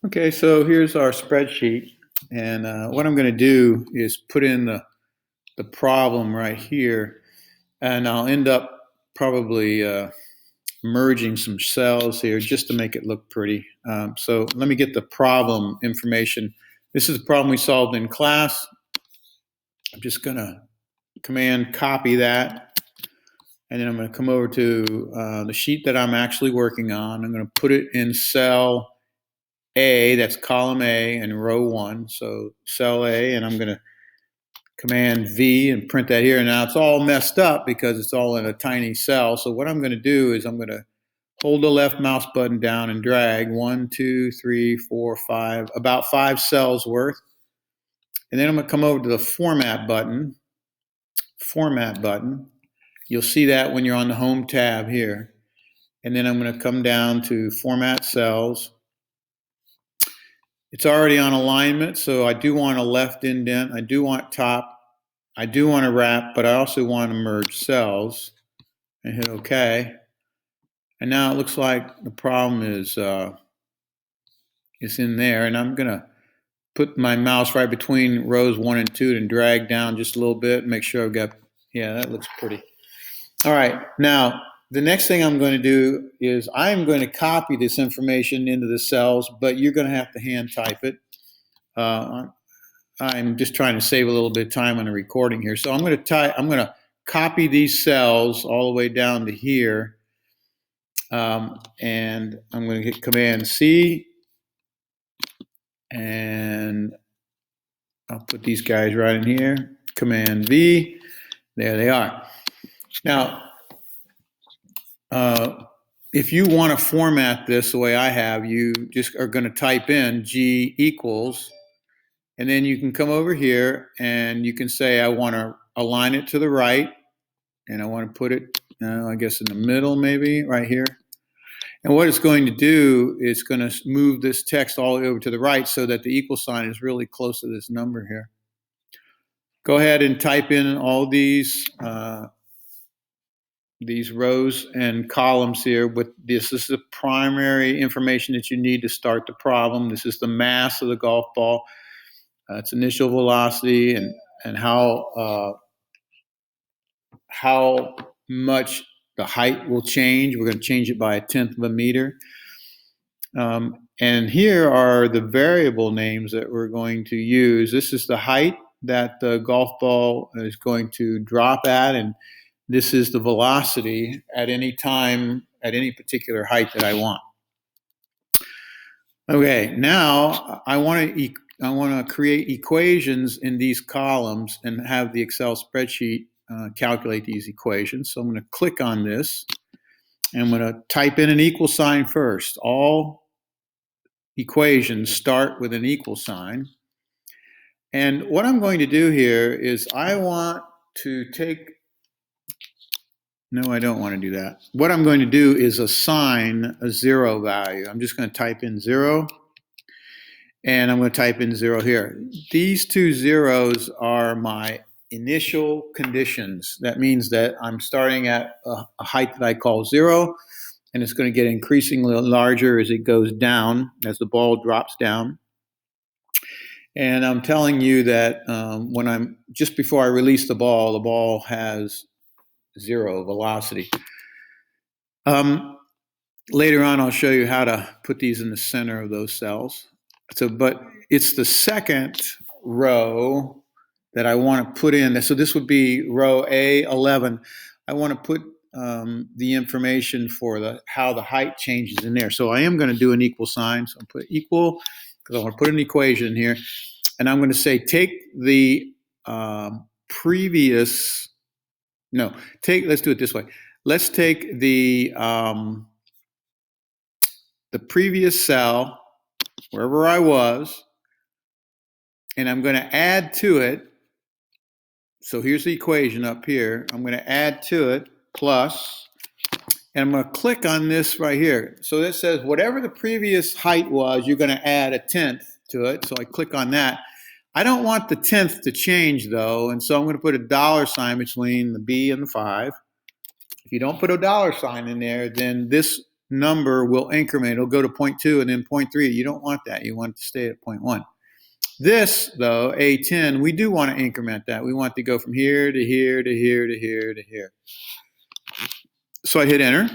Okay, so here's our spreadsheet, and what I'm going to do is put in the problem right here, and I'll end up probably merging some cells here just to make it look pretty. So let me get the problem information. This is the problem we solved in class. I'm just going to command copy that, and then I'm going to come over to the sheet that I'm actually working on. I'm going to put it in cell A, that's column A and row 1. So cell A, and I'm going to command V and print that here. And now it's all messed up because it's all in a tiny cell. So what I'm going to do is I'm going to hold the left mouse button down and drag 1, 2, 3, 4, 5, about 5 cells worth. And then I'm going to come over to the format button. You'll see that when you're on the home tab here. And then I'm going to come down to format cells. It's already on alignment, so I do want a left indent. I do want top. I do want to wrap, but I also want to merge cells. And hit OK. And now it looks like the problem is in there. And I'm going to put my mouse right between rows 1 and 2 and drag down just a little bit and make sure I've got, yeah, that looks pretty. All right, now the next thing I'm going to do is I'm going to copy this information into the cells, but you're going to have to hand type it. I'm just trying to save a little bit of time on the recording here. So I'm going to copy these cells all the way down to here. And I'm going to hit Command C, and I'll put these guys right in here. Command V, there they are. Now, if you want to format this the way I have, you just are going to type in G equals, and then you can come over here and you can say, I want to align it to the right, and I want to put it, I guess in the middle maybe, right here. And what it's going to do is going to move this text all the way over to the right so that the equal sign is really close to this number here. Go ahead and type in all these rows and columns here with this. This is the primary information that you need to start the problem. This is the mass of the golf ball, its initial velocity, and how much the height will change. We're going to change it by 1/10 of a meter. And here are the variable names that we're going to use. This is the height that the golf ball is going to drop at, and this is the velocity at any time, at any particular height that I want. Okay, now I want to create equations in these columns and have the Excel spreadsheet calculate these equations. So I'm going to click on this, and I'm going to type in an equal sign first. All equations start with an equal sign. And what I'm going to do here is I want to take, no, I don't want to do that. What I'm going to do is assign a 0 value. I'm just going to type in 0, and I'm going to type in 0 here. These two zeros are my initial conditions. That means that I'm starting at a height that I call 0, and it's going to get increasingly larger as it goes down, as the ball drops down. And I'm telling you that when just before I release the ball has 0 velocity. Later on, I'll show you how to put these in the center of those cells. So, but it's the second row that I want to put in. So this would be row A11. I want to put the information for how the height changes in there. So I am going to do an equal sign. So I'll put equal, because I want to put an equation in here. And I'm going to say take the let's do it this way. Let's take the previous cell, wherever I was, and I'm going to add to it. So here's the equation up here. I'm going to add to it plus, and I'm going to click on this right here. So this says whatever the previous height was, you're going to add 1/10 to it. So I click on that. I don't want the 1/10 to change though, and so I'm going to put a $sign between the B and the 5. If you don't put a $sign in there, then this number will increment. It'll go to 0.2 and then 0.3. You don't want that. You want it to stay at 0.1. This, though, A10, we do want to increment that. We want to go from here to here to here to here to here. So I hit enter,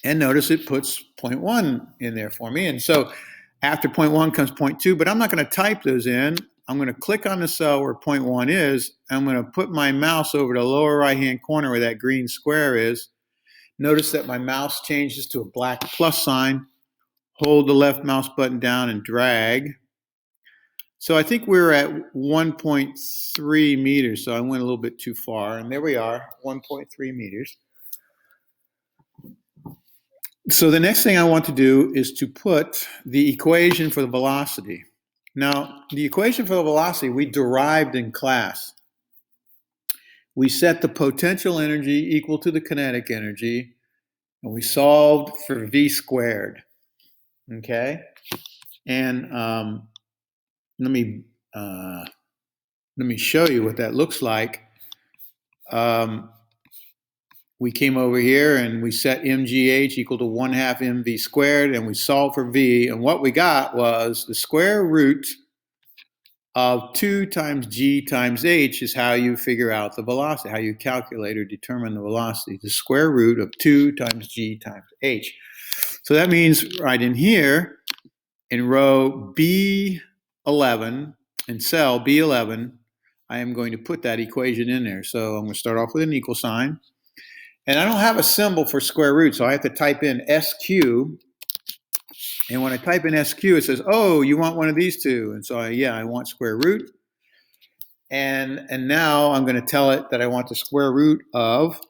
and notice it puts 0.1 in there for me. And so after 0.1 comes 0.2, but I'm not going to type those in. I'm going to click on the cell where 0.1 is. I'm going to put my mouse over the lower right-hand corner where that green square is. Notice that my mouse changes to a black plus sign. Hold the left mouse button down and drag. So I think we're at 1.3 meters, so I went a little bit too far. And there we are, 1.3 meters. So the next thing I want to do is to put the equation for the velocity. Now, the equation for the velocity we derived in class. We set the potential energy equal to the kinetic energy, and we solved for v squared. Okay? And let me show you what that looks like. We came over here and we set mgh equal to 1/2 mv squared, and we solved for v, and what we got was the square root of 2 times g times h is how you figure out the velocity, how you calculate or determine the velocity, the square root of 2 times g times h. So that means right in here, in row B11, in cell B11, I am going to put that equation in there. So I'm going to start off with an equal sign. And I don't have a symbol for square root, so I have to type in SQ. And when I type in SQ, it says, oh, you want one of these two. And so, yeah, I want square root. And now I'm going to tell it that I want the square root of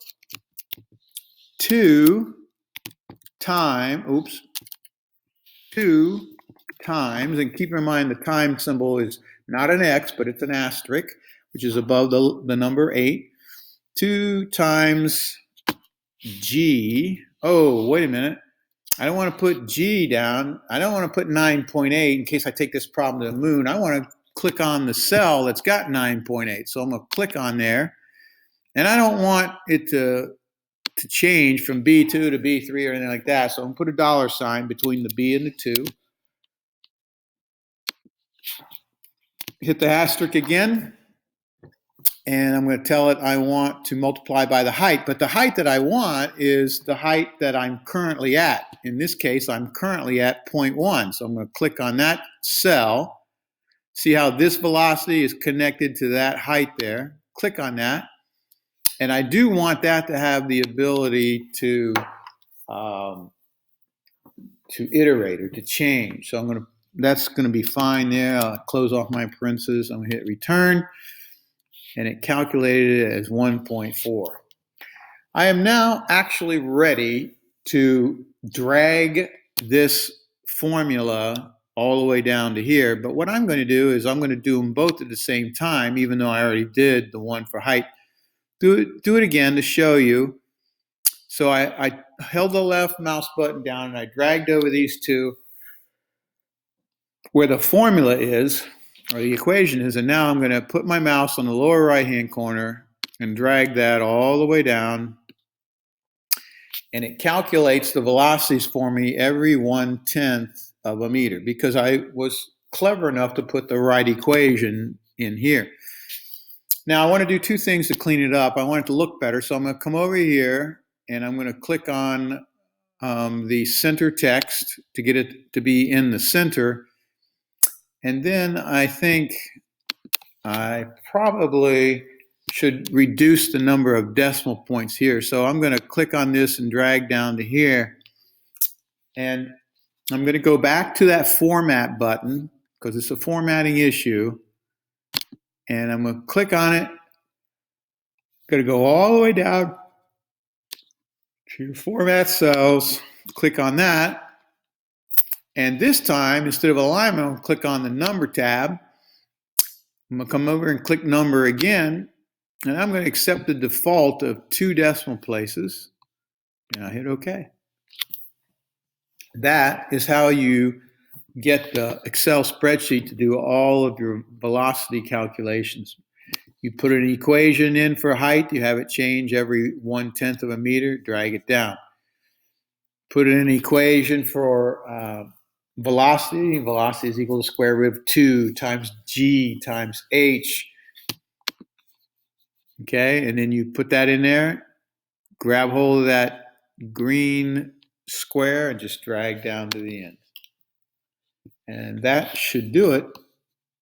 2 times, and keep in mind the time symbol is not an X, but it's an asterisk, which is above the number 8. 2 times G. Oh, wait a minute. I don't want to put G down. I don't want to put 9.8 in case I take this problem to the moon. I want to click on the cell that's got 9.8. So I'm going to click on there. And I don't want it to change from B2 to B3 or anything like that. So I'm going to put a dollar sign between the B and the 2. Hit the asterisk again. And I'm going to tell it I want to multiply by the height. But the height that I want is the height that I'm currently at. In this case, I'm currently at 0.1. So I'm going to click on that cell. See how this velocity is connected to that height there. Click on that. And I do want that to have the ability to iterate or to change. So that's going to be fine there. I'll close off my parentheses. I'm going to hit return. And it calculated it as 1.4. I am now actually ready to drag this formula all the way down to here. But what I'm going to do is I'm going to do them both at the same time, even though I already did the one for height. Do it again to show you. So I held the left mouse button down and I dragged over these two where the formula is, or the equation is, and now I'm going to put my mouse on the lower right-hand corner and drag that all the way down, and it calculates the velocities for me every 1/10 of a meter because I was clever enough to put the right equation in here. Now I want to do two things to clean it up. I want it to look better, so I'm going to come over here and I'm going to click on the center text to get it to be in the center. And then I think I probably should reduce the number of decimal points here. So I'm going to click on this and drag down to here. And I'm going to go back to that format button because it's a formatting issue. And I'm going to click on it. Going to go all the way down to format cells. Click on that. And this time, instead of alignment, I'm going to click on the number tab. I'm going to come over and click number again, and I'm going to accept the default of 2 decimal places, and I hit OK. That is how you get the Excel spreadsheet to do all of your velocity calculations. You put an equation in for height, you have it change every 1/10 of a meter, drag it down. put in an equation for velocity. Velocity is equal to square root of 2 times g times h. Okay, and then you put that in there, grab hold of that green square and just drag down to the end. And that should do it.